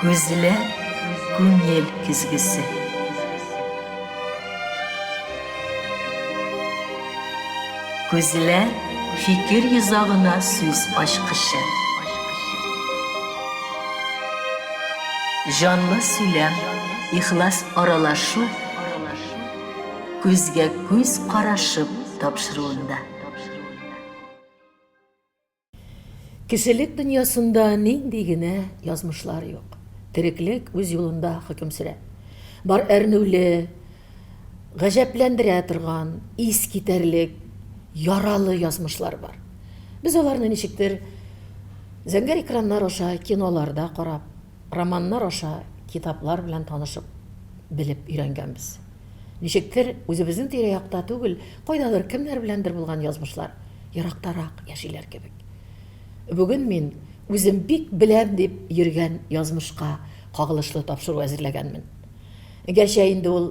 Көзле күңел күзгісі. Көзле fikir yüzağına söz aşkışı. Canlı söylem, ihlas aralaşu, көзге көз қарашып тапшыруында. Кешелек dünyasında нендегенә язмышлар юк. Тереклек үз юлында хөкем сүрә. Бар әрнүле, гаҗәпләндерә торган, ис китәрлек, яралы язмышлар бар. Без аларны ничектер зәңгәр экраннар аша киноларда карап, романнар аша китаплар белән танышып, белеп өйрәнгәнбез. Ничектер үзебезнең тирә-якта түгел, кайдадыр кемнәр беләндер булган язмышлар, ерактарак яшиләр кебек. Бүген мин үзем бик беләм дип йөргән язмышка кагылышлы тапшыру әзерләгәнмен. Гәрчә инде ул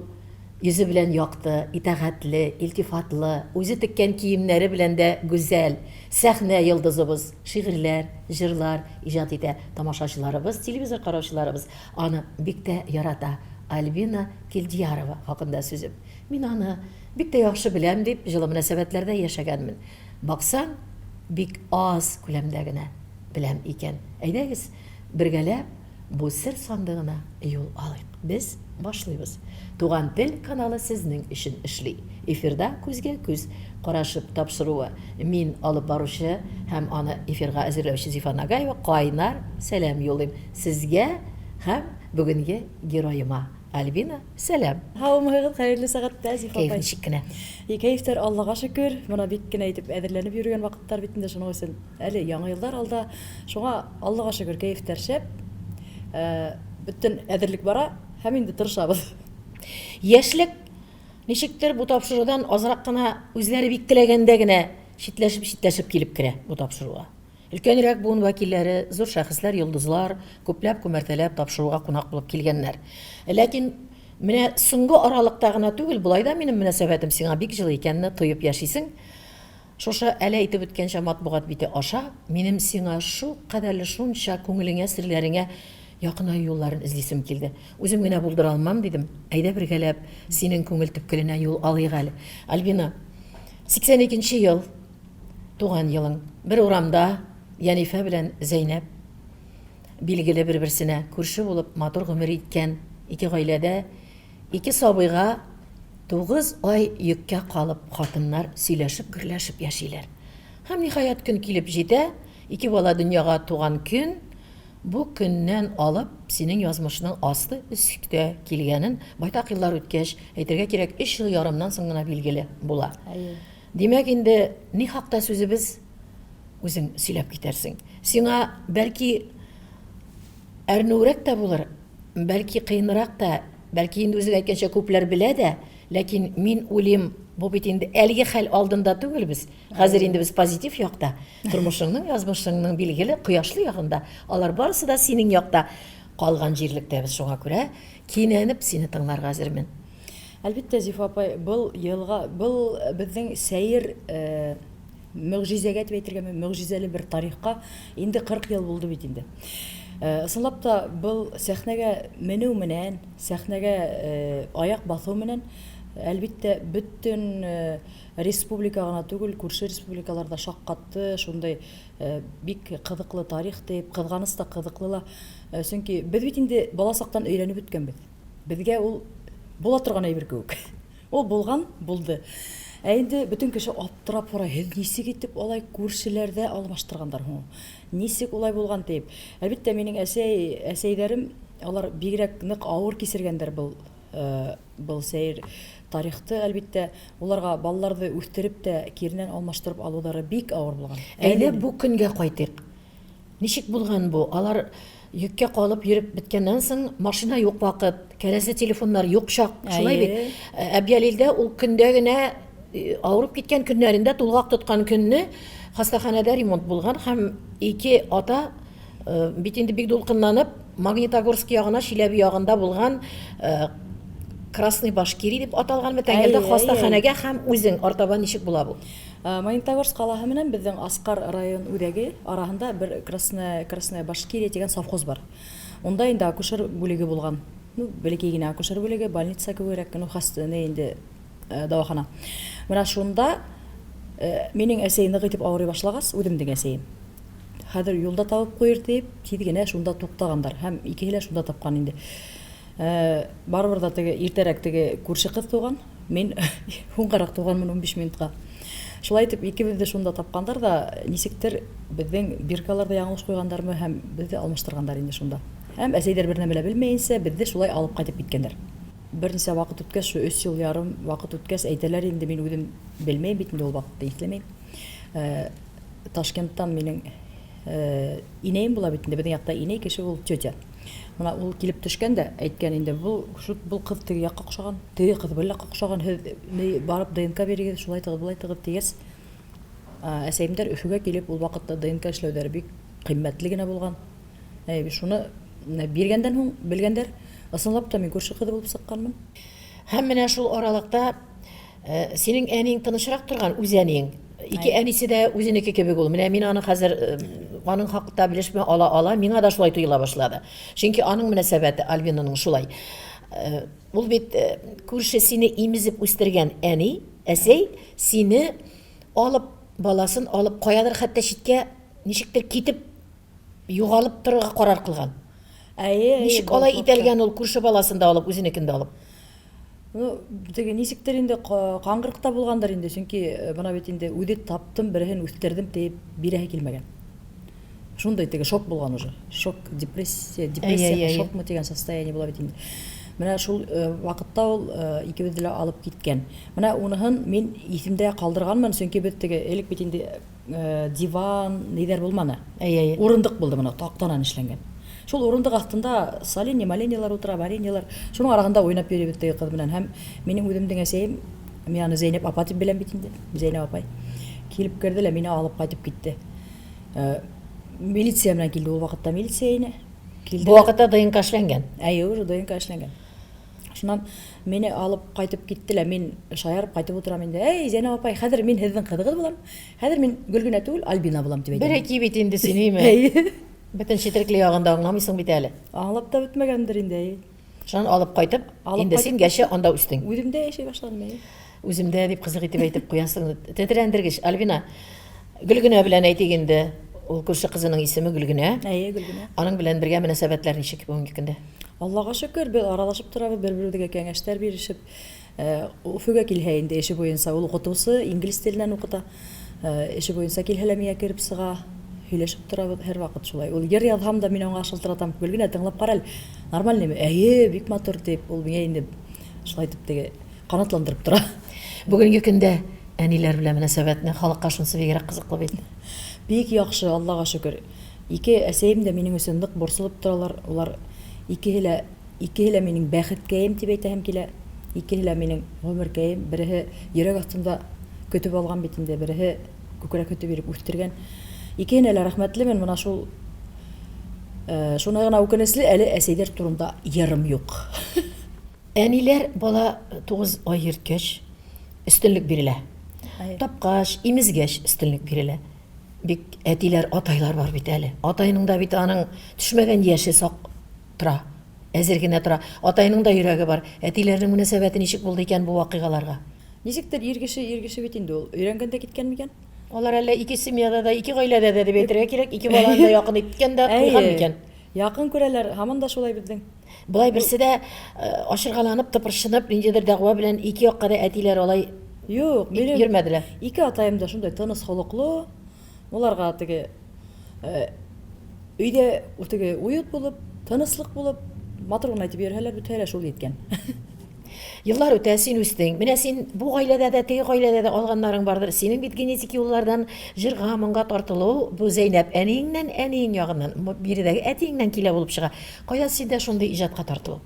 йөзе белән якты, итәгатьле, илтифатлы, үзе теккән киемнәре белән дә гүзәл, сәхнә йолдызыбыз, шигырьләр, җырлар иҗат итә тамашачыларыбыз, телевизор караучыларыбыз аны бик тә ярата. Альбина Килдиярова хакында сүзем. Мин аны бик тә яхшы беләм дип җылы мөнәсәбәтләрдә яшәгәнмен. Баксаң, бик аз күләмдә генә беләм икән. Әйдәгез, бергәләп бу сер сандыгына юл алыйк. Без башлыйбыз. Туган тел каналы сезнең өчен эшли. Эфирда күзгә күз карашып тапшыруы. Мин алып баручы һәм аны эфирга әзерләүче Зифа Нагаева кайнар сәлам юллыйм сезгә һәм бүгенге героема. Альбина, сәлам. Һаумыгыз, хәерле сәгатьтә Зифа апай. Кәеф ничек кенә? Кәефтәр Аллага шөкер. Моны бик кенә итеп әзерләнеп йөргән вакыттар бит инде шуның өчен. Әле яңа еллар алда. Шуңа Аллага шөкер кәефтәр шәп. Бөтен әзерлек бара һәм инде тырышабыз. Яшьлек ничектер бу тапшырудан азрак кына үзләре бик теләгәндә генә читләшеп килеп керә бу тапшыруга. Өлкәнрәк буын вәкилләре, зур шәхесләр, йолдызлар, күпләп күмәртәләп тапшыруга кунак булып килгәннәр. Ләкин менә соңгы аралыкта гына түгел, булай да минем мөнәсәбәтем сиңа бик җылы икәнне тоеп яшисең. Шушы әле әйтеп үткәнчә матбугат бите аша минем сиңа шу кадәрле шунча күңелеңә, серләреңә якынай юлларын эзлисем килде. Үзем генә булдыра алмам дидем. Әйдә бергәләп синең күңел төпкеленә юл алыйк әле. Альбина, 82нче ел туган елың. Бер урамда Янифа белән Зәйнәп билгеле бер-берсенә күрше булып матур гомер иткән ике гаиләдә ике сабыйга 9 ай йөккә калып хатыннар сөйләшеп, гөрләшеп яшиләр. Һәм ниһаять көн килеп җитә, ике бала дөньяга туган көн. Бу көннән алып синең язмышның асты үскә килгәнен байтак еллар үткәч, әйтергә кирәк 3 ел ярымнан соң гына билгеле була. Димәк инде ни хакта сүзебез үзең сөйләп китәрсең. Сиңа бәлки әрнүрәк тә булыр, бәлки кыйнрак та, бәлки инде үзе әйткәнчә күпләр белә дә, ләкин мин уйлыйм, бу бит инде әлеге хәл алдында түгелбез. Хәзер инде без позитив якта, тормышыңның, язмышыңның билгеле кояшлы ягында. Алар барысы да синең якта калган җирлектәбез, шуңа күрә кинәнеп сине тыңларга әзермен. Әлбәттә Зифа апай, был безнең сәер мөгъҗизәгә дип әйтергә мөгъҗизәле бер тарихка инде 40 ел булды бит инде. Ысынлап та был сәхнәгә менү менән, сәхнәгә аяк басу менән әлбәттә бөтен республика гына түгел, күрше республикаларда шаккатты, шундай бик кызыклы тарих дип, кызганыч та кызыклы ла. Чөнки без бит инде баласактан өйрәнеп үткәнбез. Безгә ул була торган әйбер кебек. Ул булган, булды. Инде бөтен кеше аптырап бара, нисек итеп алай күршеләрдә алмаштыргандар һуң? Нисек улай булган дип. Әлбәттә минең әсәйләрем, алар бигрәк нык авыр кисергәндер был сәер тарихты. Әлбәттә уларга балаларды үстереп тә киренән алмаштырып алулары бик авыр булган. Әйдә бу көнгә кайтыйк. Ничек булган бу? Алар йөккә калып йөреп биткәннән соң машина юк вакыт, кәрәсе телефоннар юк чак. Шулай бит. Әбьялилдә ул көндә генә авырып киткән көннәрендә тулгак тоткан көнне хастаханәдә ремонт булган һәм ике ата бит инде бик дулкынланып Магнитогорск ягына, Чиләбе ягында булган Красный Башкирий дип аталган мәтәңгәлдә хастаханәгә һәм үзең артабан ничек була бу? Магнитогорск қалаһы менән безнең Аскар район үҙәге араһында бер Красная Башкирия дигән совхоз бар. Онда инде акушер бүлеге булган. Ну, бәләкәй генә акушер бүлеге, больница кебегрәк, ну, хастаны инде дәвахана. Менә шунда минең әсәй нык итеп авырый башлагас, үҙемнең әсәйем. Хәзер юлда табып куйыр дип, тиз генә шунда туктагандар. Һәм икеһе лә шунда тапкан инде. Барыбер да теге иртәрәк теге күрше кыз туган, мин һуңгарак туганмын 15 минутка. Шулай итеп икебез дә шунда тапкандар да, нисектер безнең биркаларда яңылыш куйгандармы һәм безне алмаштыргандар инде шунда. Һәм әсәйдәр бер нәмә белмәенсә, безне шулай алып кайтып киткәннәр. Берничә вакыт үткәч, 3 ел ярым вакыт үткәч, әйтәләр инде, мин үзем белмәйм бит инде ул вакытта, иҫләмәйм. Ташкенттан минең инәйем була бит инде, безнең якта инәй кеше ул тетя. Мына ул килеп төшкәндә әйткән инде, бу кыз теге якка охшаган, теге кыз бер якка охшаган, барып ДНК бирегез, шулай тыгыз, булай тыгыз дигәс. Әсәйемдәр Өфөгә килеп, ул вакытта ДНК эшләүдәре бик кыйммәтле генә булган. Шуны биргәндән һуң белгәндәр, ысынлап та мин күрше кызы булып сыкканмын. Һәм менә шул аралыкта синең әниң тынышрак торган, үз әниң. Ике әнисе дә үзенеке кебек ул. Менә мин аны хәзер аның хакында белешмә ала, миңа да шулай тоела башлады. Чөнки аның мөнәсәбәте Альбинаның шулай. Ул бит күрше сине имезеп үстергән әни, әсәй сине алып, баласын алып каядыр хәтта читкә ничектер китеп югалып торырга карар кылган. Ничек алай итәлгән ул күрше баласын да алып, үзенекен дә алып? Ну, теге нисектер инде каңгырыкта булгандар инде, чөнки бына бит инде үзе таптым, берен үстердем дип бирәһе килмәгән. Шундай теге шок булган уже. Шок, депрессия, шокмы дигән состояние була бит инде. Менә шул вакытта ул икебезне дә алып киткән. Менә уныһын мин исемдә калдырганмын, чөнки бит теге элек бит инде диван, нидер булманы. Урындык булды менә, тактанан эшләнгән. Шул урындык астында маленилар утыра, вареньялар. Шуның арасында уйнап йөри бит теге кыз белән. Һәм минең үземнең әсәем, мин аны Зәйнәп апа дип беләм бит инде. Зәйнәп апай килеп керде лә мине алып кайтып китте. Милиция белән килде ул вакытта, милиция ине. Бу вакытта ДНК эшләнгән. Уже ДНК эшләнгән. Шуннан мине алып кайтып киттеләр. Мин шаярып кайтып утырам инде. Зәйнәп апай, хәзер мин һезнең кызыгыз булам. Хәзер мин Гөлгенә түгел, Альбина булам дип әйтәм. Бер бит инде синеме? Бөтен четерекле ягында аңламыйсың бит әле. Аңлап та бетмәгәндер инде. Шуннан алып кайтып, инде син гәшә анда үстең. Үземдә яшәй башладым. Үземдә дип кызык итеп әйтеп куясың. Тетрәндергеч, Альбина. Гөлгенә белән әйтик инде. Ул күрше кызының исеме Гөлгенә. Гөлгенә. Аның белән бергә мөнәсәбәтләр ничек бүгенге көндә? Аллага шөкер, без аралашып торабыз, бер-беребезгә кәңәшләр биришеп. Уфуга килһә инде эше буенча ул укытучы, инглиз теленнән укыта. Эше буенча килһәләр миңа кирип сыга. Һөйләшеп торабыз һәр вакыт шулай. Ул йыр язһам да мин аңа шылтыратам. Гөлгенә тыңлап кара әле. Нормальныймы? Бик матур дип, ул миңа инде шулай дип теге канатландырып тора. Бүгенге көндә әниләр белән мөнәсәбәтне халыкка шунсы бигрәк кызыклы бит. Бик яхшы, Аллага шөкер. Ике әсәем дә минең өчен нык борсылып торалар. Улар икеһе лә минең бәхеткәем дип әйтәм килә. Икеһе лә минең гомеркәем. Береһе йөрәк астында көтеп алган бит инде, береһе күкрәк көтеп биреп үстергән. Икеһенә лә рәхмәтлемен. Менә шул шуны гына үкенечле, әле әсәйдәр турында ярым юк. Әниләр бала 9 ай йөрткәч өстенлек бирелә. Тапкач, имезгәч өстенлек бирелә. Бик әтиләр, атайлар бар бит әле. Атайның да бит аның төшмәгән яше сак тора. Әзер генә тора. Атайның да йөрәге бар. Әтиләрнең мөнәсәбәте ничек булды икән бу вакыйгаларга? Ничектер иргеше бит инде ул. Өйрәнгәндә киткән микән? Алар әле ике семьяда да, ике гаиләдә дә дип әйтергә кирәк. Ике баланы да якын иткән дә, куйган микән? Якын күрәләр, һаман да шулай безнең. Булай берсе дә ашыргаланып, тыпыршынып, ниндидер дәгъва белән ике якка да әтиләр алай юк, минем йөрмәделәр. Ике атаем да шундай тыныс холыклы. Уларга теге өйдә теге уют булып, тыныслык булып, матур гына итеп йөрһәләр, бөтәләр шул еткән. Йыллар үтә, син үстең. Менә син бу гаиләдә дә, теге гаиләдә дә алганнарың бардыр. Синең бит генетик юллардан җырга, моңга тартылу, бу Зәйнәп әниеңнән, әниең ягыннан, биредәге әтиеңнән килә булып чыга. Кайдан синдә шундый иҗатка тартылу?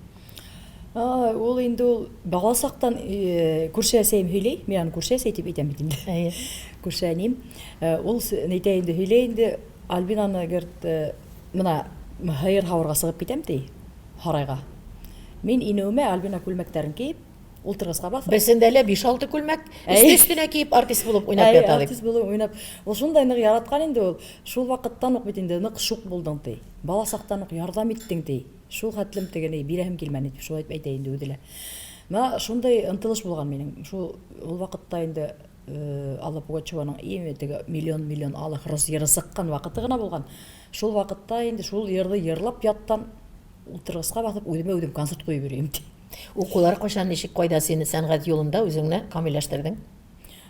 Ул инде ул баласактан күрше әсәем һөйләй, мин аны күрше әсәй дип әйтәм бит инде. Күрше әним, ул әйтә инде, һөйләй инде, Альбинаны гәрт мына һыйыр һавырга сыгып китәм ди, һарайга. Мин инеүмә Альбина күлмәктәрен киеп, ултыргычка басып. Бесендә лә 5-6 күлмәк Әй. өстенә киеп артист булып уйнап ята дип. Артист булып уйнап. Ул шундай нык яраткан инде ул. Шул вакыттан ук бит инде нык шук булдың ти. Бала сактан ук ярдәм иттең ти. Шул хәтлем тегене бирәһем килмәде дип шулай әйтә инде үзе лә. Менә шундай ынтылыш булган минем. Шул ул вакытта инде Алла Пугачеваның име теге миллион алых йыры сыккан вакыты гына булган. Шул вакытта инде шул йырды йырлап яттан ултыргычка басып үзем концерт куеп йөрим ди. Укулар кашан ничек кайда сине сәнгать юлында үзеңне камилләштердең?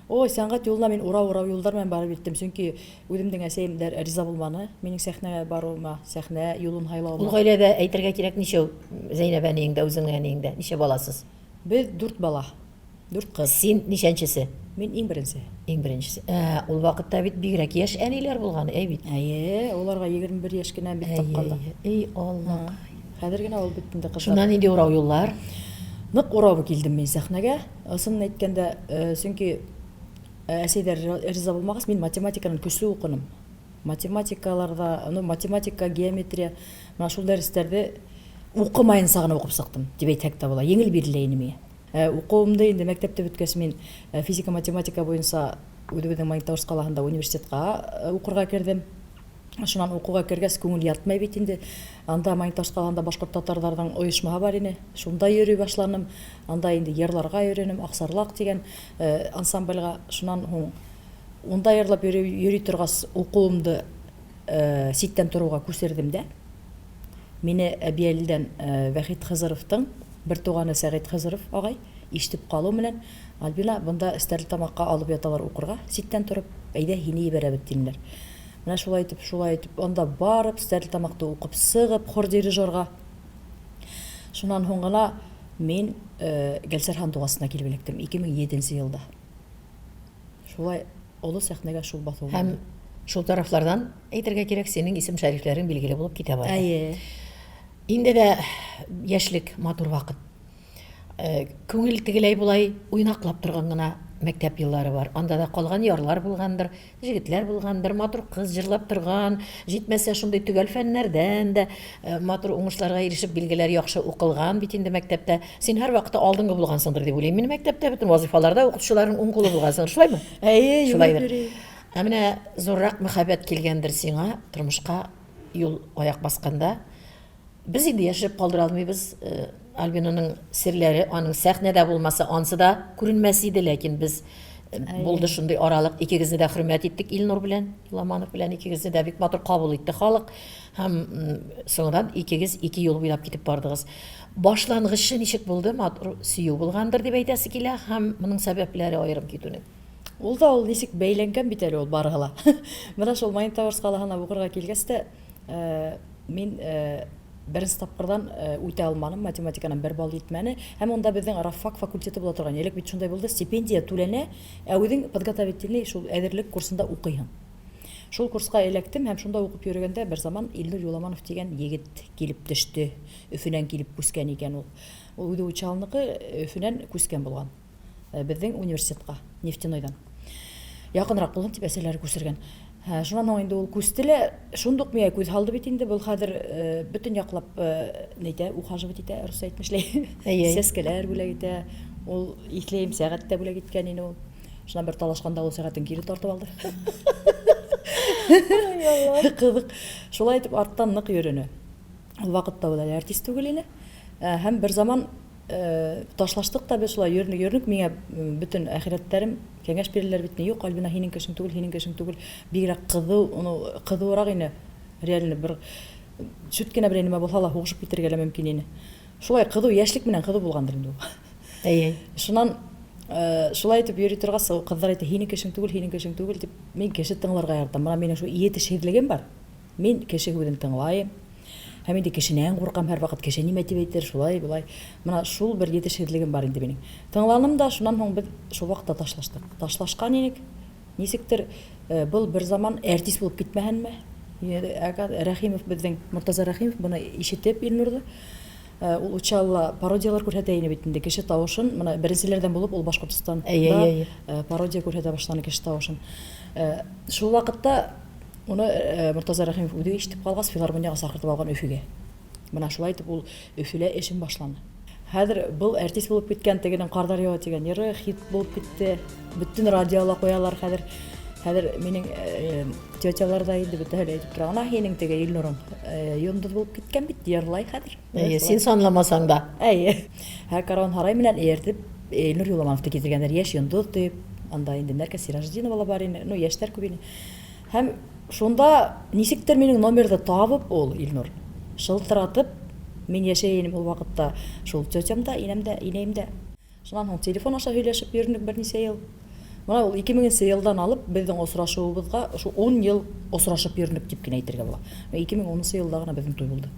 Ой, сәнгать юлына мин урау юлдар белән барып иттем, чөнки үземнең әсәем дә риза булманы. Минең сәхнәгә баруыма, сәхнә юлын Ул хайлауыма. гаиләдә әйтергә кирәк ничә Зәйнәб әниеңдә, үзеңнең әниеңдә ничә баласыз? Без 4 бала, 4 кыз. Син ничәнчесе? Мин иң беренче. Иң беренчесе. Ул вакытта бит бигрәк яшь әниләр булган, бит. Әйе, уларга 21 яшь кенә бит тапканда. Эй, Алла. Хәзер генә ул бит инде кызлар. Шуннан инде урау юллар. Нык урау килдем мин сәхнәгә. Ысын әйткәндә, чөнки әсәйдәр риза булмагас, мин математиканы көчле укыным. Математикаларда, математика, геометрия, менә шул дәресләрдә укымайын сагына укып сыктым, дип әйтсәк тә була. Еңел бирелә инде миңа. Укуымды инде мәктәптә беткәч мин физика, математика буенча үзебезнең Магнитогорск калаһында университетка укырга кирдем. Шуннан укуга кергәс күңел ятмай бит инде. Анда Магнитогорск калаһында башкорт татарларның оешмаһы бар иде. Шунда йөри башланым. Анда инде йырларга өйрәнем, Аксарлак дигән ансамбльгә. Шуннан һуң унда йырлап йөри торгас укуымды ситтән торуга күсердем дә. Мине Әбиәлдән Вахит Хызыровтың бер туганы Сәгыйть Хызыров агай ишетеп калу белән Альбина монда Стәрлетамакка алып яталар укырга, ситтән торып, әйдә һине ибәрәбез диләр. Менә шулай итеп, анда барып Стәрлетамакта укып сыгып хор дирижерга. Шуннан һуң гына мин Гәлсәрхан дугасына килеп электем 2007 елда. Шулай олы сәхнәгә шул басу. Һәм шул тарафлардан әйтергә кирәк, синең исем шәрифләрең билгеле булып китә барды. Әйе. Инде дә яшьлек матур вакыт. Күңел тегеләй булай уйнаклап торган гына мәктәп еллары бар. Анда да калган ярлар булгандыр, җегетләр булгандыр, матур кыз җырлап торган, җитмәсә шундый төгәл фәннәрдән дә матур уңышларга ирешеп билгеләр яхшы укылган бит инде мәктәптә. Син һәр вакытта алдынгы булгансыңдыр дип уйлыйм. Мин мәктәптә бөтен вазифаларда укытучыларның уң кулы булгансыңдыр, шулаймы? Әйе, Шулайдыр. Менә зуррак мәхәббәт килгәндер сиңа тормышка юл аяк басканда. Без инде яшәп калдыра алмыйбыз. Альбинаның серләре, аның сәхнәдә булмаса, ансы да күренмәс иде, ләкин без булды шундый аралык. Икегезне дә хөрмәт иттек Илнур белән, Иламанов белән, икегезне дә бик матур кабул итте халык. Һәм соңдан икегез 2 ел буйлап китеп бардыгыз. Башлангычы ничек булды? Матур сөю булгандыр дип әйтәсе килә, һәм моның сәбәпләре аерым китүнең. Ул да ул ничек бәйләнгән бит әле ул барыгыла. Менә шул Магнитогорск калаһына укырга килгәч тә мин беренче тапкырдан үтә алмадым, математикадан 1 балл җитмәне. Һәм онда безнең рафак факультеты була торган. Элек бит шундай булды, стипендия түләнә, үзең подготовительный шул әзерлек курсында укыйһың. Шул курска электем һәм шунда укып йөргәндә бер заман Илнур Юламанов дигән егет килеп төште. Өфөнән килеп күскән икән ул. Ул үзе учалныкы Өфөнән күскән булган. Безнең университетка, Нефтяныйдан. Якынрак булган дип әсәләр күсергән. Шуннан инде ул күстеле, шундук миңа күз алды бит инде, бул хәзер бөтен яклап нәйтә, ухаживать итә, рус әйтмешләй. Сәскәләр бүләк итә. Ул итлеем сәгатьтә бүләк иткән ине ул. Шуннан бер талашканда ул сәгатен кире тартып алды. Кызык. Шулай итеп арттан нык йөренә. Ул вакытта ул артист түгел ине. Һәм бер заман ташлаштык та без шулай йөрнек, миңа бөтен әхирәтләрем кәңәш бирәләр бит. Юк, Альбина һинең кешең түгел, бигрәк кызурак ине. Реально бер шүт кенә бер нәмә булса ла хугышып китергә лә мөмкин ине. Шулай кызу, яшьлек менән кызу булгандыр инде ул. Әйе. Шуннан шулай итеп йөри торгас, кызлар әйтә, һинең кешең түгел дип, мин кеше тыңларга яратам. Менә минем шу иетешһезлегем бар. Мин кеше үзен тыңлайм. Һәм инде кешенән куркам һәр вакыт, кеше нимә дип әйтер, шулай булай. Менә шул бер иетешһезлегем бар инде минем. Тыңланым да, шуннан һуң без шул вакытта ташлаштык. Ташлашкан идек. Нисектер бул бер заман артист булып китмәһенме? Рәхимов безнең Муртаза Рәхимов буны ишетеп Илнурды. Ул учалла пародиялар күрһәтә ине бит инде, кеше тавышын. Менә беренчеләрдән булып ул Башкортстанда пародия күрһәтә башланы кеше тавышын. Шул вакытта уны Муртаза Рәхимов үзе ишетеп калгас, филармонияга сакыртып алган Өфөгә. Менә шулай итеп ул Өфөлә эшен башланы. Хәзер был артист булып киткән тегенең Кардарьява дигән йыры хит булып китте. Бөтен радиола куялар хәзер. Хәзер минең тетялар да инде бөтен әйтеп тора. Ана һинең теге Илнурың йондыз булып киткән бит, йырлай хәзер. Син санламасаң да. Һәр караван һарай менән эертеп Илнур Юламановты китергәннәр, яшь йондыз дип. Анда инде нәркә Сираждинова бар ине, ну яшьтәр күп ине. Һәм шунда нисектер минең номерды табып ул Илнур шылтыратып, мин яшәйем ул вакытта шул тетямда, инәемдә. Шуннан һуң телефон аша һөйләшеп йөрдек берничә ел. Менә ул 2000 елдан алып безнең осрашуыбызга шу 10 ел осрашып йөрдек дип кенә әйтергә була. 2010 елда гына безнең туй булды.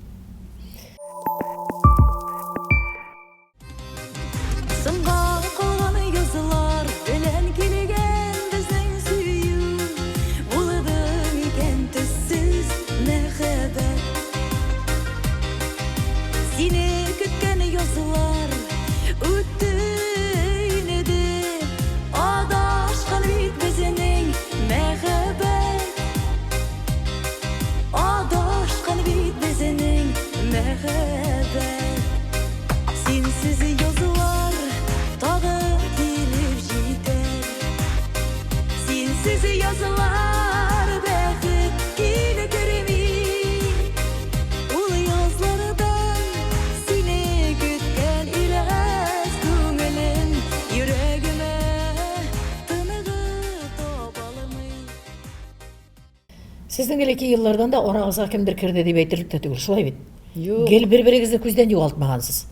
Сезнең элекке еллардан да арагызга кемдер кирде дип әйтерлек тә түгел, шулай бит. Юк. Гел бер-берегезне күздән югалтмагансыз.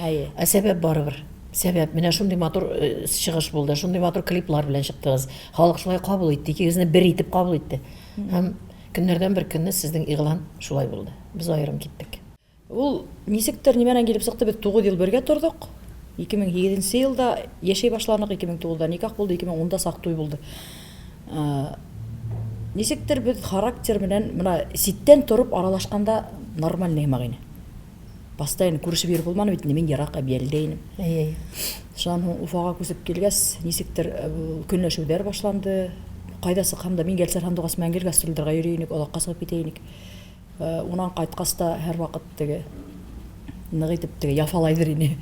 Әйе. Сәбәп барыбер. Сәбәп менә шундый матур чыгыш булды, шундый матур клиплар белән чыктыгыз. Халык шулай кабул итте, икегезне бер итеп кабул итте. Һәм көннәрдән бер көнне сезнең игълан шулай булды. Без аерым киттек. Ул нисектер нимәнән килеп сыкты, без 9 ел бергә тордык. 2007 елда яшәй башладык, 2009да никах булды, 2010да сак туй булды. Нисектер без характер белән менә ситтән торып аралашканда нормальный магыйны. Постоянно күрешеп йөрү булманы бит, мин ярак әбиялдә инем. Әйе. Шуннан Уфага күсеп килгәс, нисектер көнләшүләр башланды. Кайда сыкканда мин гәлсәр хандугас мәңгел гастрольдерга йөрийник, алакка сыгып китәйник. Унан кайткаста һәр вакыт теге нык итеп теге яфалайдыр ине.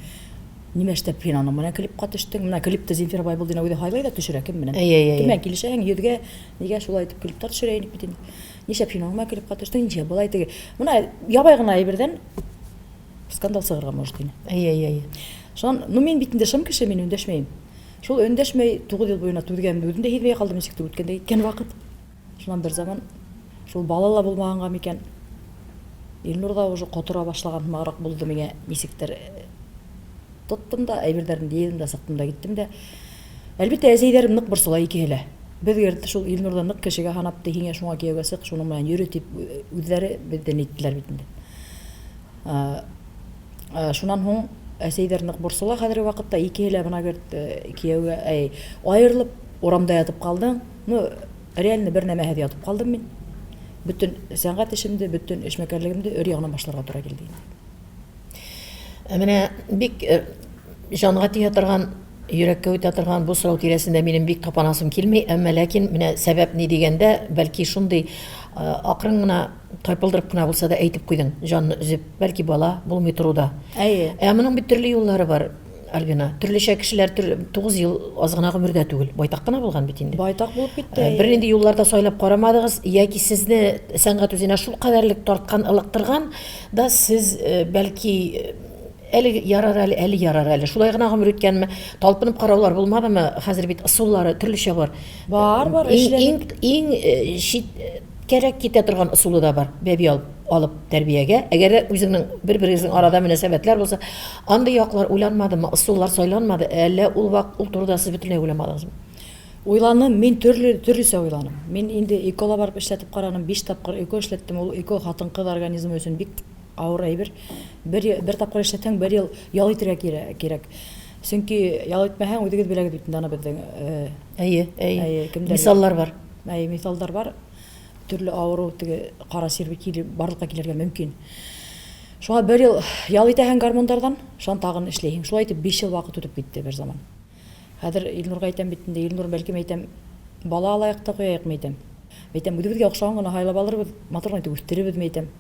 Нимә эштәп син аның менә клипка төштең? Менә клипта Зинфира Байбулдина үзе хайлай да төшерә кем менән? Кемнән килешәң йөзгә, нигә шулай итеп клиптар төшерәйник бит инде. Нишә син аның клипка төштең? Ничә болай теге. Менә ябай гына әйбердән скандал сыгырга может ине. Әйе. Шуннан, ну мин бит инде шым кеше, мин өндәшмәйм. Шул өндәшмәй 9 ел буена түзгән үзендә һизмәй калдым, ничек үткәндә иткән вакыт. Шуннан бер заман шул балала булмаганга микән Илнурда уже котыра башлаган магырак булды миңа, ничектер тоттым да, әйберләрен дидем дә, сыктым да, киттем дә. Әлбәттә, әзәйләрем нык борсыла икеле. Безгә шул Илнурда нык кешегә ханапты, һиңә шуңа кияүгә сык, шуның белән йөрү дип үзләре бездән әйттеләр бит инде. Шуннан һуң әсәйләр нык борсыла хәзерге вакытта, икеле бына кияүгә аерылып, урамда ятып калдың. Ну, реально бер нәмәһез ятып калдым мин. Бүтән сәнгать эшемде, бүтән эшмәкәрлегемде өр ягына башларга туры килде инде. Менә бик җанга тия торган, йөрәккә үтә торган бу сорау тирәсендә минем бик тапанасым килми, әмма ләкин менә сәбәп ни дигәндә, бәлки шундый акрын гына тайпылдырып кына булса да әйтеп куйдың, җанны үзеп, бәлки бала булмый торуда. Әйе. Моның бит төрле юллары бар, Альбина. Төрлечә кешеләр 9 ел аз гына гомердә түгел, байтак кына булган бит инде. Байтак булып китте. Бер нинди юлларда сайлап карамадыгыз, яки сезне сәнгать үзенә шул кадәрлек тарткан, ылыктырган да сез бәлки әле ярар әле. Шулай гына гомер үткәнме, талпынып караулар булмадымы? Хәзер бит ысуллары төрлечә бар. Бар, Иң шит кирәк китә торган ысулы да бар. Бәби алып тәрбиягә. Әгәр үзеңнең бер-берегезнең арада мөнәсәбәтләр булса, андый яклар уйланмадымы, ысуллар сайланмады, әллә ул турыда сез бөтенләй уйламадыгызмы? Уйланым, мин төрлесе уйланым. Мин инде экола барып эшләтеп караным, 5 тапкыр эко эшләттем. Ул эко хатын-кыз организмы өчен бик авыр әйбер. Бер тапкыр эшләтсәң, бер ел ял итәргә кирәк. Чөнки ял итмәһәң, үдегез беләгез бит инде аны безнең. Әйе. Мисаллар бар. Мисалдар бар. Төрле авыру теге кара сирбе килеп барлыкка килергә мөмкин. Шуңа бер ел ял итәһәң гормондардан, шуны тагын эшләйһең. Шулай итеп 5 ел вакыт үтеп китте бер заман. Хәзер Илнурга әйтәм бит инде, Илнур бәлки әйтәм, бала алайыкта куяйык әйтәм. Әйтәм, үзебезгә охшаган гына хайлап алырбыз, матур итеп үстеребез әйтәм.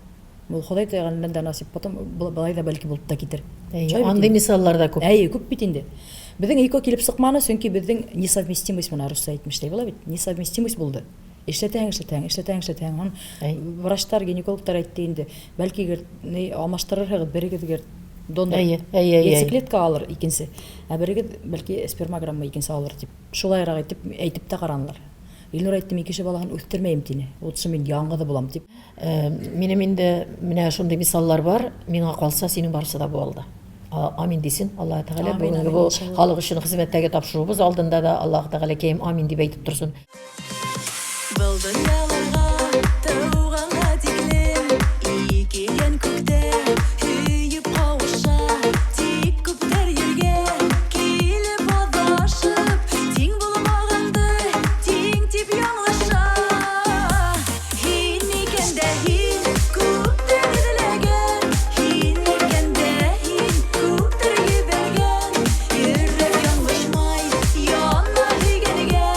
Бул Ходай тайгандан да насип, потом былай да балки булып та китер. Андый мисаллар да күп. Күп бит инде. Безнең ико килеп сыкманы, чөнки безнең несовместимость менә рус әйтмештәй була бит. Несовместимость булды. Эшләтәң. Врачтар, гинекологтар әйтте инде. Бәлки алмаштырырһыгыз берегезгә донор. Яйцеклетка алыр икенче. Берегез бәлки спермограмма икенче алыр дип. Шулайрак әйтеп та каранлар. Илнур әйттем, икенче балаһын үстермәйм тине. Утсы мин яңгыды булам дип. Минем инде менә шундый мисаллар бар. Миңа калса синең барысы да булды. Амин дисен Аллаһ Тәгалә бүгенге бу халык өчен хезмәттәге тапшыруыбыз алдында да Аллаһ Тәгалә кем амин дип әйтеп торсын. Был дөньяларга тауганга тиклем икелән күктә һөеп кавыша тик күптәр йөргән килеп адашып тиң булмаганды тиң дип яңлаша һин микәндә һин күптәр эзләгән һин микәндә һин күптәр йөргән йөрәк яңлышмай янна дигәнгә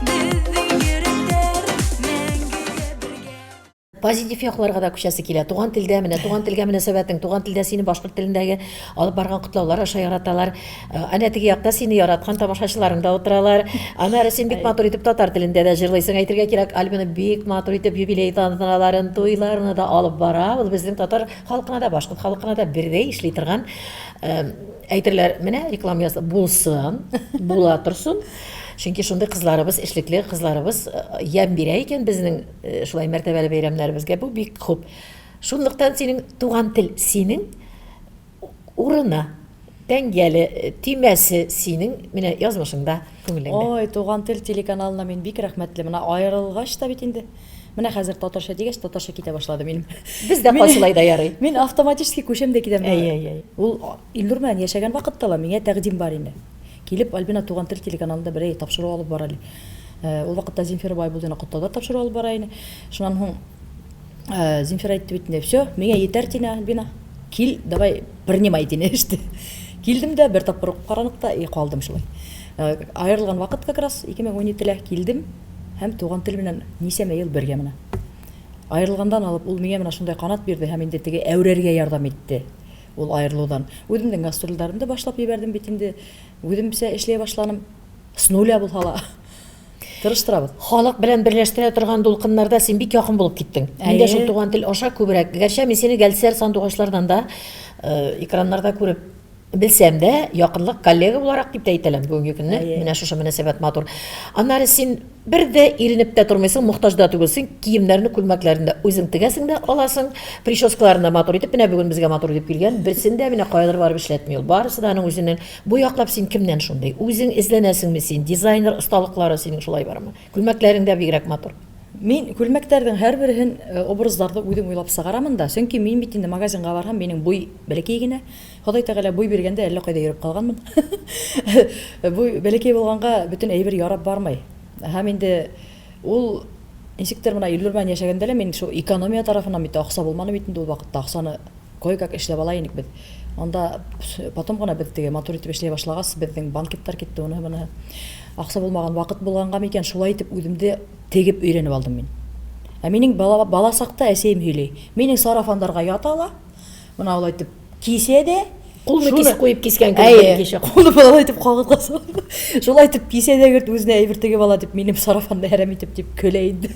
безнең йөрәкләр мәңгегә бергә. Позитив якларга да күчәсе килә. Туган телдә менә туган телгә мөнәсәбәтең, туган телдә сине башкорт телендәге алып барган котлаулар аша яраталар. Әнә теге якта сине яраткан тамашачыларың да утыралар. Аннары син бик матур итеп татар телендә дә җырлыйсың. Әйтергә кирәк, Альбина бик матур итеп юбилей тантаналарын, туйларны да алып бара. Ул безнең татар халкына да, башкорт халкына да бердәй эшли торган. Әйтерләр, менә реклама ясап булсын, була торсын. Чөнки шундый кызларыбыз, эшлекле кызларыбыз ям бирә икән безнең шулай мәртәбәле бәйрәмнәребезгә. Бу бик хуп. Шунлыктан синең туган тел синең урыны, тәңгәле, тимәсе синең менә язмышыңда, күңелеңдә. Ой, туган тел телеканалына мин бик рәхмәтле. Менә аерылгач та бит инде. Менә хәзер татарча дигәч, татарча китә башлады минем. Бездә касылай да ярый. Мин автоматически күчәм дә китәм. Әй. Ул Илнур белән яшәгән вакытта ла миңа тәкъдим бар инде. Килеп Альбина туган тел телеканалында берәй тапшыру алып бара иде. Ул вакытта Зинфира Байбулдина коттада тапшыру алып бара иде. Шуннан һуң Зинфира әйтте бит инде, "Всё, миңа етәр тине Альбина. Кил, давай принимай тине эште." Килдем дә бер тапкыр каранык та калдым шулай. Аерылган вакыт как раз 2017-дә килдем һәм туган тел белән нисәмә ел бергә менә. Аерылгандан алып ул миңа менә шундай канат бирде һәм инде теге әүрәргә ярдәм итте. Ул аерылудан. Үземнең гастрольләремдә башлап ебәрдем бит инде. Үземсә эшләй башланым. С нуля булһа ла. Тырыштырабыз. Халык белән берләштерә торган дулкыннарда син бик якын булып киттең. Инде шул туган тел аша күбрәк. Гәрчә мин сине гәлсәр сандугачлардан да экраннарда күреп белсәм дә, якынлык коллега буларак дип әйтәләр бүгенге көнне. Менә шушы мөнәсәбәт матур. Аннары син бер дә иренеп тә тормыйсың, мохтаҗ да түгелсең. Киемнәрне, күлмәкләрне дә үзең тегәсең дә аласың. Прическаларны матур итеп, менә бүген безгә матур итеп килгән. Берсен дә менә кайдыр барып эшләтми ул. Барысы да аның үзеннән. Бу яклап син кемнән шундый? Үзең эзләнәсеңме син? Дизайнер осталыклары синең шулай бармы? Күлмәкләрең дә бигрәк матур. Мин күлмәктәрнең һәрберен образларда үзем уйлап сыгарамын да. Чөнки мин бит инде магазинга барһам, минем буй бәләкәй генә. Ходай Тәгалә буй биргәндә әллә кайда йөреп калганмын. Буй бәләкәй булганга бөтен әйбер ярап бармай. Һәм инде ул ничектер менә Илнур белән яшәгәндә лә мин шул экономия тарафыннан бит акса булманы бит инде ул вакытта. Аксаны кой-как эшләп ала идек бит. Анда потом гына бит теге матур итеп эшләй башлагас, безнең банкеттар китте, уны менә акса булмаган вакыт булганга микән шулай итеп үземдә тегеп өйрәнеп алдым мин. Минем бала сакта әсәем һөйли. Минем сарафандарга ята ала. Менә ул әйтеп кисә дә, Кулны кисеп куеп кискән кебек кеше. Кулны бала итеп кагылган. Шулай итеп кисә дә гөрт үзенә әйбер тегеп ала дип минем сарафанны әрәм итеп дип көлә иде.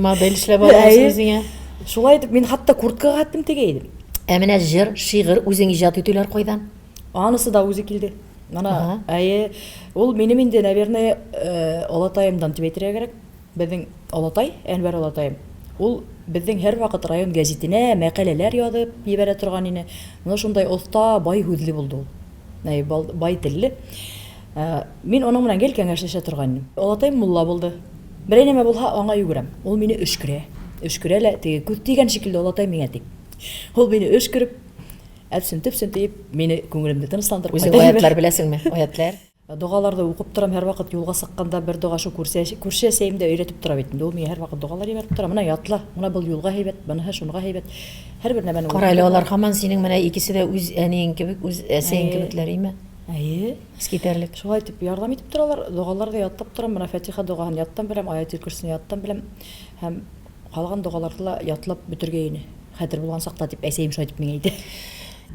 Модель эшләп аласың үзеңә. Шулай итеп мин хатта курткага аттым теге идем. Менә җыр, шигырь үзең иҗат итүләр кайдан? Анысы да үзе килде. Мана, ул минем инде, наверное, олатаемдан дип әйтергә кирәк. Безнең олатай, Әнвәр олатаем. Ул безнең һәр вакыт район гәзитенә мәкаләләр язып җибәрә торган ине. Менә шундай оста, бай хүзле булды ул. Бай телле. Мин аның белән гел кәңәшләшә торган идем. Олатаем мулла булды. Берәй нәмә булһа, аңа йөгерәм. Ул мине өшкерә. Өшкерә лә теге күт дигән шикелле олатай миңа тик. Ул мине өшкереп, әпсен-төпсен тиеп, мине күңелемне тынычландырып куйды. Үзең аятлар беләсеңме? Аятлар. Дугаларда укып торам һәр вакыт, юлга сыкканда бер дуга шу күрше сәймдә өйрәтеп тора бит. Ул миңа һәр вакыт дугалар җибәреп тора. Менә ятла, менә бу юлга һәйбәт, менә шунга һәйбәт. Һәр бер нәмәне. Карайлы алар һаман синең менә икесе дә үз әниең кебек, үз әсәең кебекләр име? Искитәрлек. Шулай итеп ярдәм итеп торалар. Дугаларда яттап торам. Менә Фатиха дугаһын яттан беләм, Аятел Курсины яттан беләм. Һәм калган дугаларда ятлап бетергә ине. хәтер булган сакта дип әсәем шулай дип миңа әйтә.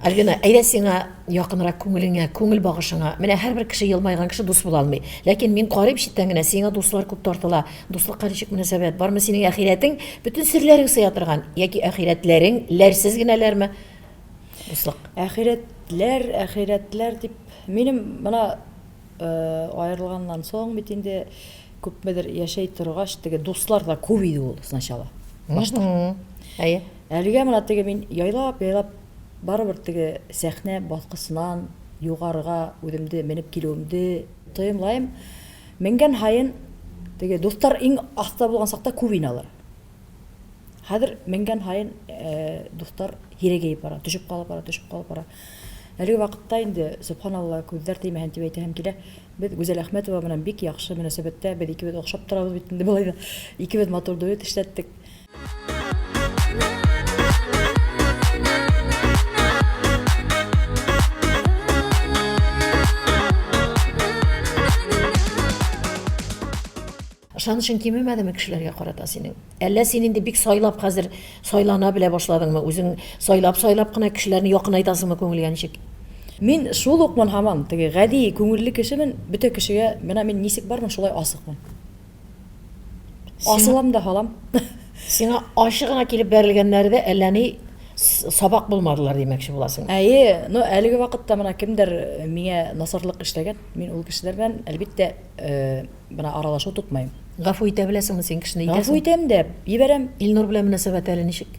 Альбина, әйдә сиңа якынрак күңелеңә, күңел багышыңа. Менә һәрбер кеше елмайган кеше дус була алмый. Ләкин мин карыйм читтән генә, сиңа дуслар күп тартыла. Дуслыкка ничек мөнәсәбәт? Бармы синең әхирәтең бөтен серләрең сыя торган яки әхирәтләрең ләрсез генәләрме? Дуслык. Әхирәтләр дип минем моны аерылганнан соң бит инде күпмедер яшәй торгач теге дуслар да күп иде ул сначала. Башта. Әйе. Әлегә моны теге мин яйлап барыбер теге сәхнә баскысынан югарыга үземде менеп килүемде тойымлайм. Менгән хайын теге дуслар иң аста булган сакта күп иналар. Хәзер менгән хайын дуслар һирәгәйеп бара, төшеп калып бара. Әлеге вакытта инде субханалла күзләр теймәһен дип әйтәм килә. Без Гүзәл Әхмәтова белән бик яхшы мөнәсәбәттә, без икебез охшап торабыз бит инде булай да. Икебез матур дуэт эшләттек. Ышанышың кимемәдеме кешеләргә карата синең? Әллә син инде бик сайлап хәзер сайлана белә башладыңмы? Үзең сайлап кына кешеләрне якынайтасыңмы күңелгә ничек? Мин шул укман һаман теге гади күңелле кешемен, бөтә кешегә менә мин нисек бармын шулай асыкмын. Асылам да халам. Сиңа ашыгына килеп бәрелгәннәрдә әллә ни сабак булмадылар димәкче буласың. Әйе, ну әлеге вакытта менә кемдер миңа насырлык эшләгән, мин ул кешеләр белән әлбиттә менә аралашу тотмайм. Гафу итә беләсеңме син кешене Гафу итәсең? итәм дә, ибәрәм. Илнур белән мөнәсәбәт әле ничек?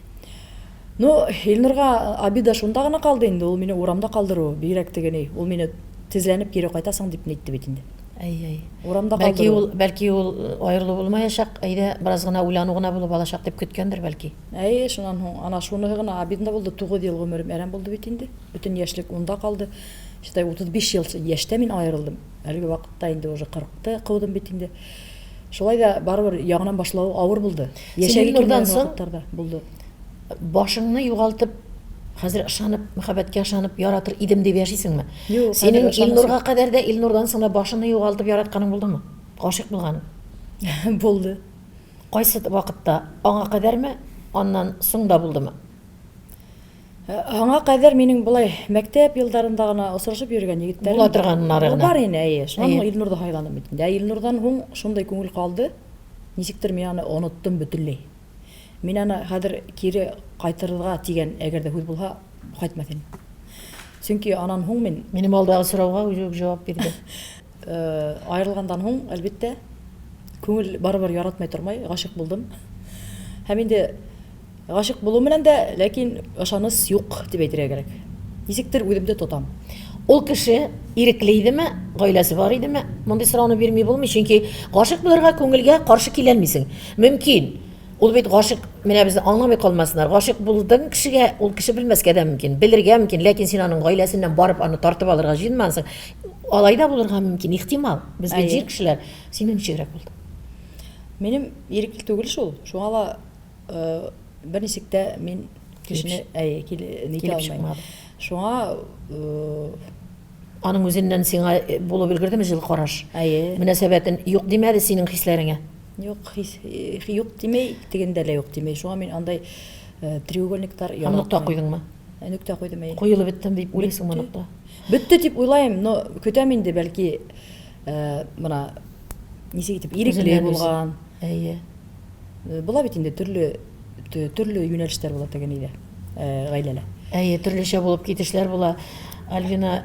Ну, Илнурга обида шунда гына калды инде, ул мине урамда калдыру, бигрәк тегене, ул мине тезләнеп кире кайтасың дип әйтте бит инде. Әй. Урамда Бәлки ул аерылу булмаячак, әйдә бераз гына уйлану гына булып алачак дип көткәндер бәлки. Әйе, шуннан һуң ана шуны гына обидно булды, 9 ел гомерем әрәм булды бит инде. Бөтен яшьлек унда калды. Шитай 35 ел яшьтә мин аерылдым. Әлеге вакытта инде уже 40-ты кылдым бит инде. Шулай да барыбер ягынан башлау авыр булды. Яшәгән Илнурдан килгән соң вакытларда булды. Башыңны югалтып, хәзер ышанып, мәхәббәткә ышанып яратыр идем дип яшисеңме? Юк, Синең хәзер ышанасың. Илнурга кадәр дә Илнурдан соң да башыңны югалтып яратканың булдымы? Гашыйк булганың. Булды. Кайсы вакытта? Аңа кадәрме? Аннан соң да булдымы? Аңа кадәр минең булай мәктәп елдарында гына осрашып йөргән егетләр Була торганнары гына. бар ине, әйе. Шуннан Әйе. Илнурда хайланым бит инде. Илнурдан һуң шундай күңел калды. Ничектер мин аны оныттым бөтенләй. Мин аны хәзер кире кайтырырга тигән әгәр дә һүз булса, кайтмас идем. Чөнки анан һуң мин Минем алдагы сорауга үзе җавап бирде. аерылгандан һуң, әлбиттә, күңел барыбер яратмай тормай, гашык булдым. Һәм инде гашык булу менән дә, ләкин ышаныс юк дип әйтергә кирәк. Ничектер үземдә тотам. Ул кеше ирекле идеме, гаиләсе бар идеме? Мондый сорауны бирми булмый, чөнки гашык булырга күңелгә каршы киләлмисең. Мөмкин. Ул бит гашык, менә безне аңламый калмасыннар. Гашык булдың кешегә, ул кеше белмәскә дә мөмкин, белергә мөмкин, ләкин син аның гаиләсеннән барып аны тартып алырга җыенмансың. Алай да булырга мөмкин, ихтимал. Без бит Әйе. җир кешеләр. Синең ничегрәк булды? Минем ирекле түгел шул. Шуңа ла бер нисек тә мин кешене нитә килеп алмыйм. чыкмады. Шуңа Аның үзеннән сиңа булып өлгердеме җыл караш? әйе. Мөнәсәбәтен юк димәде синең хисләреңә. Юк, юк димәй, тегендә лә юк димәй. Шуңа мин андай треугольниктар Һәм нокта куйдыңмы? Нукта куйдым әйе. Куелып беттем дип уйлыйсыңмы нокта? Бетте дип уйлайм, но көтәм инде бәлки моны нисек итеп ирекле Үзеннән булган. Әйе. Була бит инде төрле юнәлештәр була тегенидә гаиләлә. Әйе, төрлечә булып китешләр була. Альвина,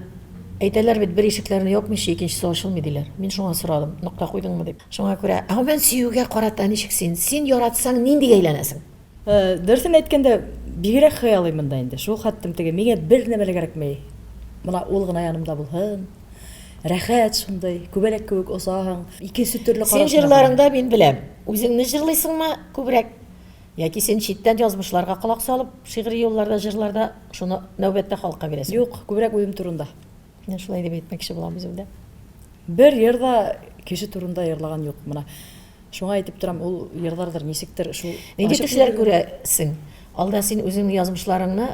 әйтәләр бит бер ишекләрне япмыйча икенчесе ачылмый диләр. Мин шуңа сорадым, нокта куйдыңмы дип. Шуңа күрә, мен сөюгә карата ничек син? Син яратсаң нинди әйләнәсең? Дөресен әйткәндә, бигрәк хыялыйм монда инде. Шул хәттем теге миңа бер нәмә кирәкмәй. Моны ул гына янымда булһын. Рәхәт шундай, күбәләк кебек осаһың. Икесе төрле Син җырларыңда мин беләм. Үзеңне җырлыйсыңмы күбрәк? Яки син читтән язмышларга колак салып, шигъри юлларда, җырларда шуны нәүбәттә халыкка бирәсең? Юк, күбрәк үзем турында. Мен шулай дип әйтмәкче булам үземдә. Бер йырда кеше турында йырлаган юк. Моны шуңа әйтеп торам, ул йырлардыр нисектер шул. Нинди төшләр күрәсең? Алда син үзең язмышларыңны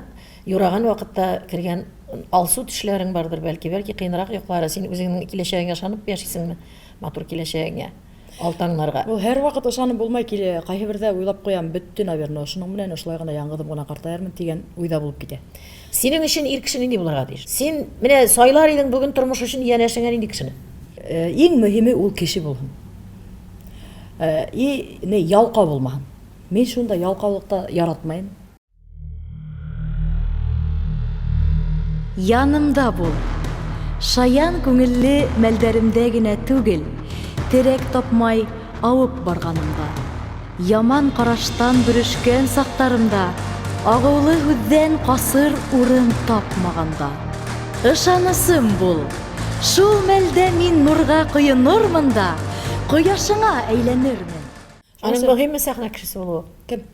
юраган вакытта кергән алсу төшләрең бардыр бәлки, кыйнрак яклары. Син үзеңнең киләчәгеңә ышанып яшисеңме? Матур киләчәгеңә. алтаңнарга. Ул һәр вакыт ошаным булмай килә. Кайһы бердә уйлап куям, бетте, наверное, шуның менән ошулай гына яңгыдым гына картаярмын дигән уйда булып китә. Синең өчен ир кеше нинди булырга тиеш? Син менә сайлар идең бүген тормыш өчен янәшеңә нинди кешене? Иң мөһиме ул кеше булһын. Не ялкау булмаһын. Мин шунда ялкаулыкта яратмайм. Янымда бул. Шаян күңелле мәлдәремдә генә түгел, терәк тапмай авып барганымда. Яман караштан бүрешкән сактарымда, агылы һүздән касыр урын тапмаганда. Ышанысым бул. Шул мәлдә мин нурга коенырмын да, кояшыңа әйләнермен. Аның мөһим сәхнә кешесе булу. Кем?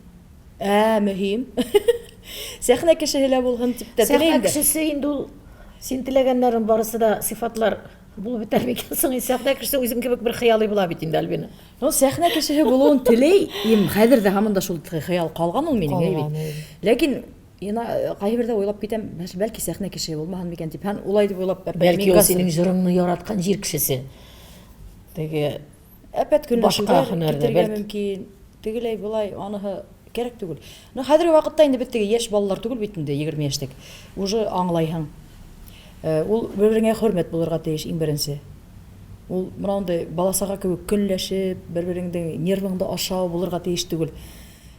Мөһим. Сәхнә кешеһе лә булһын дип тә Сәхнә теләйм. кешесе инде ул син теләгәннәрен барысы да сыйфатлар булып бетәр микән соң? Сәхнә кешесе үзем кебек бер хыялый була бит инде Альбина. Ну, сәхнә кешеһе булуын теләйм. Хәзер дә һаман да шул хыял калган ул минең, Калган, әйбит. Ләкин кайһы бердә уйлап китәм, бәлки сәхнә кешеһе булмаһын микән дип. Һәм улай дип уйлап Бәлки ул синең җырыңны яраткан җир кешесе. Теге әпәт Башка көнләшүләр һөнәрдә, китергә бәлки. мөмкин. Тегеләй булай, аныһы кирәк түгел. Ну, хәзерге вакытта инде бит теге яшь балалар түгел бит инде, 20 яшьтәк. Уже аңлайһың. Ул бер-береңә хөрмәт булырга тиеш иң беренче. Ул мондай баласага кебек көнләшеп, бер-береңдең нервыңды ашау булырга тиеш түгел.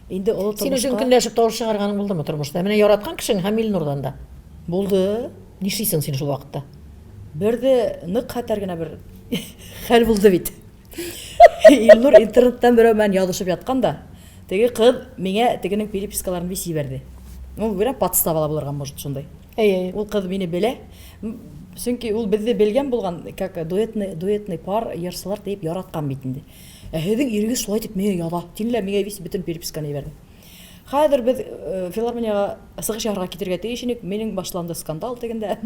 Инде олы син үзең тормышка көнләшеп тавыш чыгарганың булдымы тормышта? Менә яраткан кешең һәм Илнурдан да. булды. Нишлисең син шул вакытта? Берде нык хәтәр генә бер хәл булды бит. Илнур интернеттан берәү белән язышып ятканда, теге кыз миңа тегенең перепискаларын биси берде. Ул бирә подстава булырга может шундай. Ул кыз мине белә. Чөнки ул безне белгән булган, как дуэтный пар ярсылар дип яраткан бит инде. Һеҙҙең ирегеҙ шулай дип миңә яҙа. Тинлә миңә вис бөтөн переписканы ебәрҙе. Хәҙер беҙ филармонияға сығыш яһарға китергә тейеш инек. Минең башланды скандал тегендә.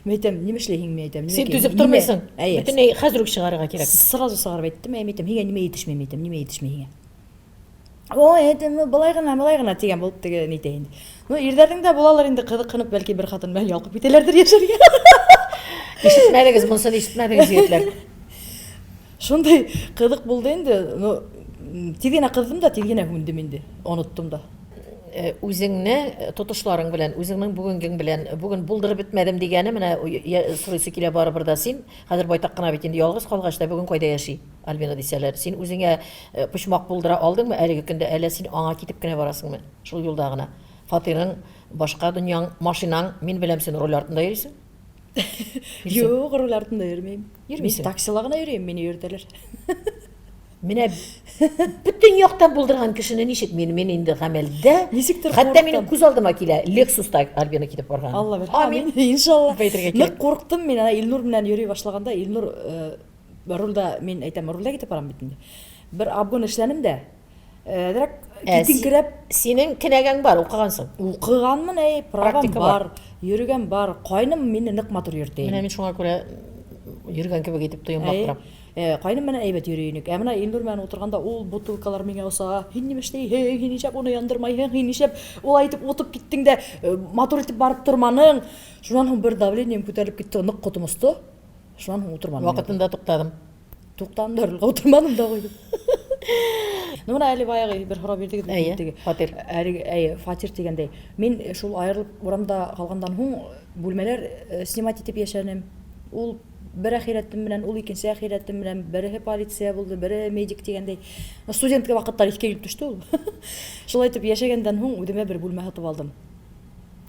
Мин әйтәм, нимә эшләйһең, мин әйтәм. Син түзеп тормайсың. Әйе. Бөтенләй хәзер үк чыгарырга кирәк. Сразу сығарып әйттем, мин әйтәм, һиңә нимә етешмәй, мин әйтәм, нимә етешмәй һиңә. Ой, әйтәм, былай гына тигән булып теге нитә инде. Ну, ирҙәрҙең дә булалар инде ҡыҙыҡһынып, бәлки бер хатын белән ялҡып китәләрҙер йәшәргә. Ишетмәдегез, монсын ишетмәдегез егетләр. Шундай ҡыҙыҡ булды инде. Ну, тиҙ генә ҡыҙҙым да, тиҙ генә һүндем инде. Оноттом да. Үзеңне тотышларың белән, үзеңнең бүгенгең белән, бүген булдырып бетмәдем дигәне менә сорыйсы килә барыбер да син. Хәзер байтак кына бит инде ялгыз калгач та бүген кайда яши? Альбина дисәләр. Син үзеңә почмак булдыра алдыңмы әлеге көндә, әллә син аңа китеп кенә барасыңмы? Шул юлда гына. Фатирың, башка дөньяң, машинаң, мин беләм син роль артында йөрисең. Юк, роль артында йөрмәйм. Йөрмисең? Мин таксила гына йөрөйм, мине йөртәләр. Менә бөтен яктан булдырган кешене ничек мин инде гамәлдә, Нисектер хәтта курыктым. минем күз алдыма килә, Лексуста Альбина китеп барган. Алла бер. Амин. Иншалла. Әйтергә кирәк. Нык курыктым мин Илнур белән йөри башлаганда. Илнур ролда, мин әйтәм, ролда китеп барам бит инде. Бер абгон эшләнем дә. Дирәк китинкерәп Синең кенәгәң бар, укыгансың. укыганмын, правам Практика бар. бар, йөргән бар. Кайным мине нык матур йөртә. Менә мин шуңа күрә йөргән кебек итеп тоемлап торам. Кайным менән әйбәт йөрөйнек. Менә Илнур белән утырганда ул бутылкалар миңа оса. Һин нимә эшләйһең? Һин ничек уны яндырмайһың? Һин ничек улай итеп утып киттең дә матур итеп барып торманың? Шуннан һуң бер давлением күтәрелеп китте, нык котымысты. Шуннан һуң утырмадым. Вакытында туктадым. Туктандыр, утырмадым да куйдым. Ну, менә әле баягы бер һорап бирдегез Әйе, теге. фатир. Фатир дигәндәй. Мин шул аерылып урамда калгандан һуң бүлмәләр снимать итеп яшәнем. Ул бер ахирәтем белән, ул икенче ахирәтем белән, бере полиция булды, бере медик дигәндәй. Студентка вакытта искә килеп төште ул. Шулай итеп яшәгәндән һуң үдемә бер бүлмә һатып алдым.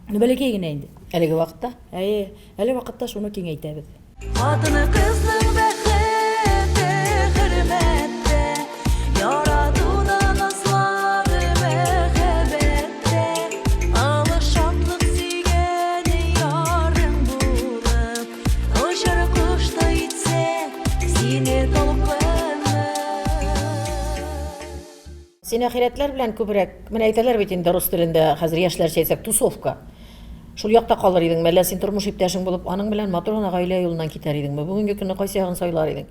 Ну, бәләкәй генә инде. Әлеге вакытта Әйе, әле вакытта шуны киңәйтәбез. Хатыны кызның бәхете хөрмәттә, яратудан аслады мәхәббәттә. Алышатлык сөйгәне ярың булып, очар кошта итсә, сине талпыныр. син ахирәтләр белән күбрәк, менә әйтәләр бит инде рус телендә, хәзер яшьләрчә әйтсәк, тусовка. Шул якта калыр идең, әллә син тормыш иптәшең булып, аның белән матур гына гаилә юлынан китәр идеңме? Бүгенге көнне кайсы ягын сайлар идең?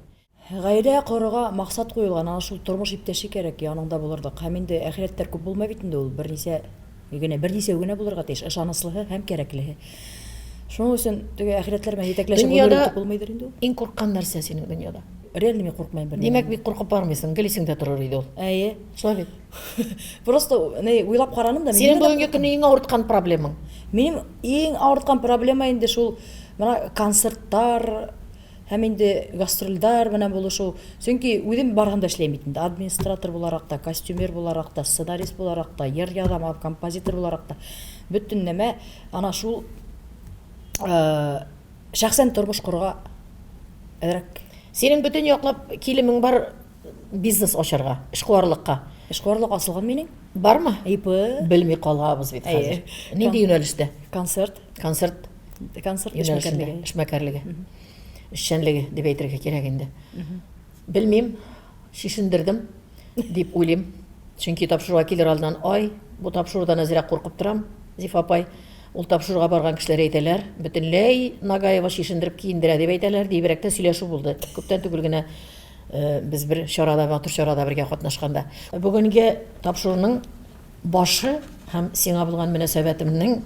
Гаилә корыга максат куелган, ана шул тормыш иптәше кирәк, яныңда булырлык. Һәм инде ахирәттәр күп булмай бит инде ул, бернисә генә булырга тиеш, ышаныслыһы һәм кирәклеһе. Шуның өчен теге ахирәтләр белән җитәкләшеп Дөньяда булырга булмыйдыр инде ул. иң курккан нәрсә синең дөньяда? реально мен куркмайм бер. Демәк бик куркып бармыйсың, гел исеңдә торыр иде ул. Әйе. Шулай бит. Просто уйлап караным да, Синең бүгенге көнне иң авырткан проблемаң. минем иң авырткан проблема инде шул мына концерттар һәм инде гастрольдар менән булышу. Чөнки үзем барганда эшләйм бит инде. Администратор буларак та, костюмер буларак та, сценарист буларак та, йыр язам, композитор буларак та. Бөтен нәмә ана шул шәхсән тормыш корга әдрәк. Синең бөтен яклап килемең бар бизнес ачарга, эшкуарлыкка. Эшкуарлык асылган минең. Бармы? ИП, Белми калабыз бит хәзер. Әйе. Нинди юнәлештә? концерт, концерт эшмәкәрлеге. юнәлешендә, эшмәкәрлеге, эшчәнлеге дип әйтергә кирәк инде. Белмим, шишендердем дип уйлыйм. Чөнки тапшыруга килер алдан ай, бу тапшырудан әзрәк куркып торам. Зифа апай, ул тапшыруга барган кешеләр әйтәләр, бөтенләй Нагаева шишендереп киендерә дип әйтәләр, дибрәк тә сөйләшү булды. Күптән түгел генә без бер чарада, матур чарада бергә катнашканда. Бүгенге тапшыруның башы һәм сиңа булган мөнәсәбәтемнең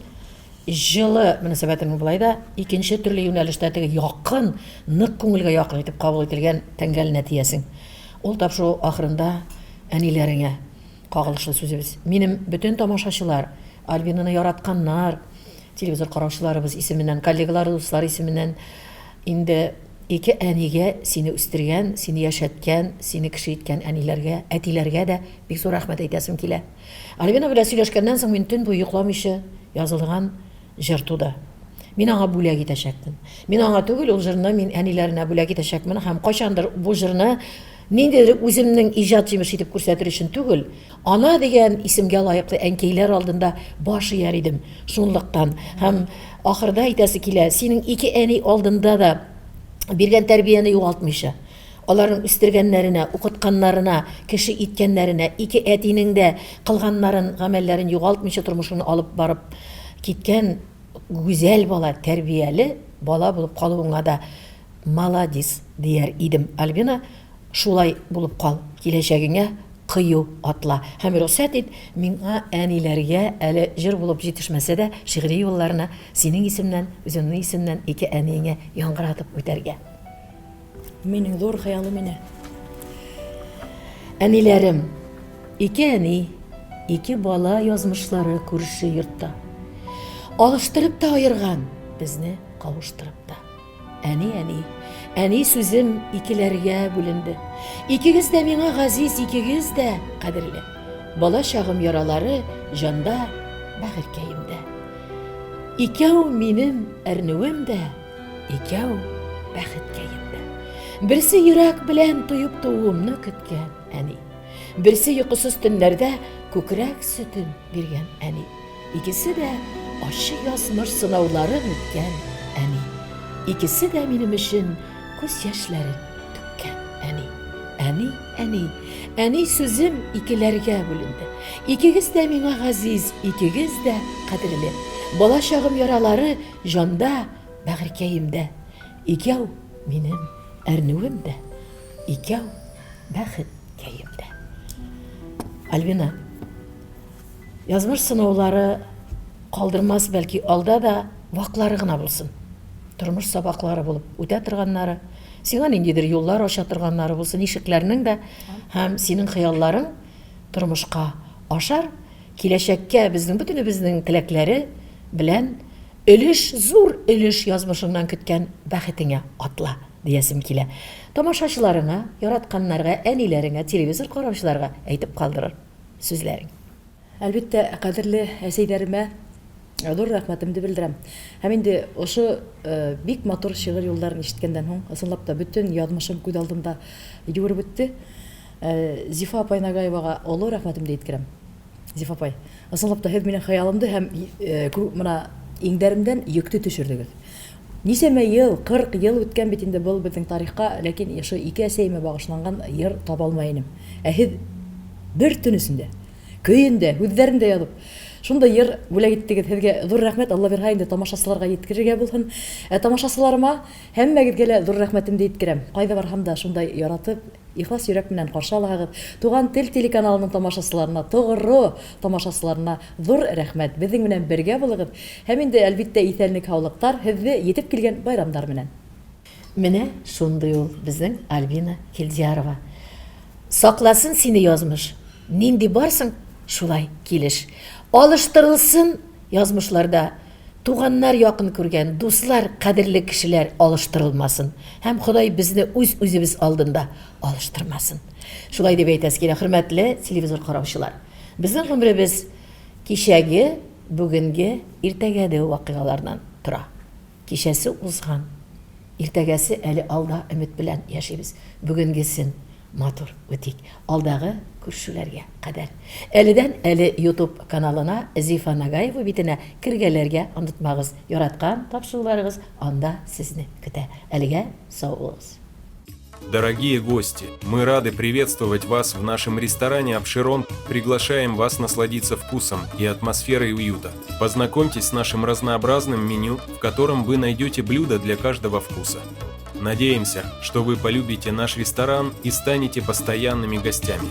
җылы мөнәсәбәтемнең булай да икенче төрле юнәлештә теге якын, нык күңелгә якын итеп кабул ителгән тәңгәл нәтиҗәсен. Ул тапшыру ахырында әниләреңә кагылышлы сүзебез. Минем бөтен тамашачылар, Альбинаны яратканнар, телевизор караучыларыбыз исеменнән, коллегалар, дуслар исеменнән инде ике әнигә сине үстергән, сине яшәткән, сине кеше иткән әниләргә, әтиләргә дә бик зур рәхмәт әйтәсем килә. Альбина белән сөйләшкәннән соң мин төн буе йокламыйча язылган җыр туды. Мин аңа бүләк итәчәкмен. Мин аңа түгел, ул җырны мин әниләренә бүләк итәчәкмен һәм кайчандыр бу җырны ниндидер үземнең иҗат җимеш итеп күрсәтер өчен түгел, ана дигән исемгә лаеклы әнкәйләр алдында баш ияр идем. Шунлыктан һәм ахырда әйтәсе килә, синең ике әни алдында да биргән тәрбияне югалтмыйча, аларның үстергәннәренә, укытканнарына, кеше иткәннәренә, ике әтинең дә кылганнарын, гамәлләрен югалтмыйча тормышын алып барып киткән гүзәл бала, тәрбияле бала булып калуыңа да маладис дияр идем. Альбина, шулай булып кал, киләчәгеңә кыю атла. Һәм рөхсәт ит, миңа әниләргә әле җыр булып җитешмәсә дә шигъри юлларына синең исемнән, үземнең исемнән ике әниеңә яңгыратып үтәргә. Минең зур хыялым ине. Әниләрем, ике әни, ике бала язмышлары күрше йортта. Алыштырып та айырган, безне кавыштырып та. Әни, әни сүзем икеләргә бүленде. Икегез дә миңа газиз, икегез дә кадерле. Бала чагым яралары җанда, бәгыркәемдә. Икәү минем әрнүем дә, икәү бәхеткәемдә. Берсе йөрәк белән туеп туумны көткән әни. Берсе йокысыз төннәрдә күкрәк сөтен биргән әни. Икесе дә ачы язмыш сынауларын үткән әни. Икесе дә минем өчен күз яшьләрен түккән әни. Әни сүзем икеләргә бүленде. Икегез дә миңа газиз, икегез дә кадерле. Бала чагым яралары җанда, бәгыркәемдә. Икәү минем әрнүем дә, икәү бәхеткәемдә. Альбина, язмыш сынаулары калдырмас, бәлки алда да ваклары гына булсын. Тормыш сабаклары булып үтә торганнары, сиңа ниндидер юллар ача торганнары булсын, ишекләрнең дә һәм синең хыялларың тормышка ашар, киләчәккә безнең бөтенебезнең теләкләре белән зур өлеш язмышыңнан көткән бәхетеңә атла диясем килә. Тамашачыларыңа, яратканнарга, әниләреңә, телевизор караучыларга әйтеп калдырыр сүзләрең. Әлбәттә, кадерле әсәйдәремә зур рәхмәтемне белдерәм. Һәм инде ошо бик матур шигырь юлларын ишеткәндән һуң, ысынлап та бөтен язмышым күз алдымда югырып үтте. Зифа апай Нагаевага олы рәхмәтемне әйткәнем. Зифа апай, ысынлап та һез минең хыялымды һәм мына иңдәремдән йөкте төшердегез. Нисәмә ел, 40 ел үткән бит инде был безнең тарихка, ләкин ошо ике әсәйемә багышланган йыр таба алмай инем. Ә һез бер төн эчендә, көйендә, һүзләрендә язып, шундай йыр бүләк иттегез. Һезгә зур рәхмәт. Алла бирһә инде тамашачыларга yetkерергә булсын. Тамашачыларыма һәммәгезгә лә зур рәхмәтемне әйткәнем. Кайда барһам да шундай яратып, ихлас йөрәк белән каршы алагыз. Туган тел телеканалының тамашачыларына, Тогыры тамашачыларына зур рәхмәт. Безнең белән бергә булыгыз. Һәм инде әлбәттә исәнлек, һаулыктар, һезне yetib килгән байрамдар белән. Менә шундый ул безнең Альбина Хилдиярова. Сакласын сине язмыш. Нинди барсың, шулай килеш. Алыштырылсын язмышларда. Туганнар якын күргән, дуслар, кадерле кешеләр алыштырылмасын. Һәм Ходай безне үз-үзебез алдында алыштырмасын. Шулай дип әйтәс килә, хөрмәтле телевизор караучылар. Безнең гомребез кичәге, бүгенге, иртәгәге вакыйгалардан тора. Кичәсе узган, иртәгәсе әле алда өмет белән яшибез. Бүгенгесен матур үтик. Алдагы күршүләргә кадәр. Әледән әле YouTube каналына Зифа Нагаева битенә кергәләргә онытмагыз. Яраткан тапшыруларыгыз анда сезне көтә. Әлегә сау булыгыз. Дорогие гости, мы рады приветствовать вас в нашем ресторане «Обширон». Приглашаем вас насладиться вкусом и атмосферой уюта. Познакомьтесь с нашим разнообразным меню, в котором вы найдете блюда для каждого вкуса. Надеемся, что вы полюбите наш ресторан и станете постоянными гостями.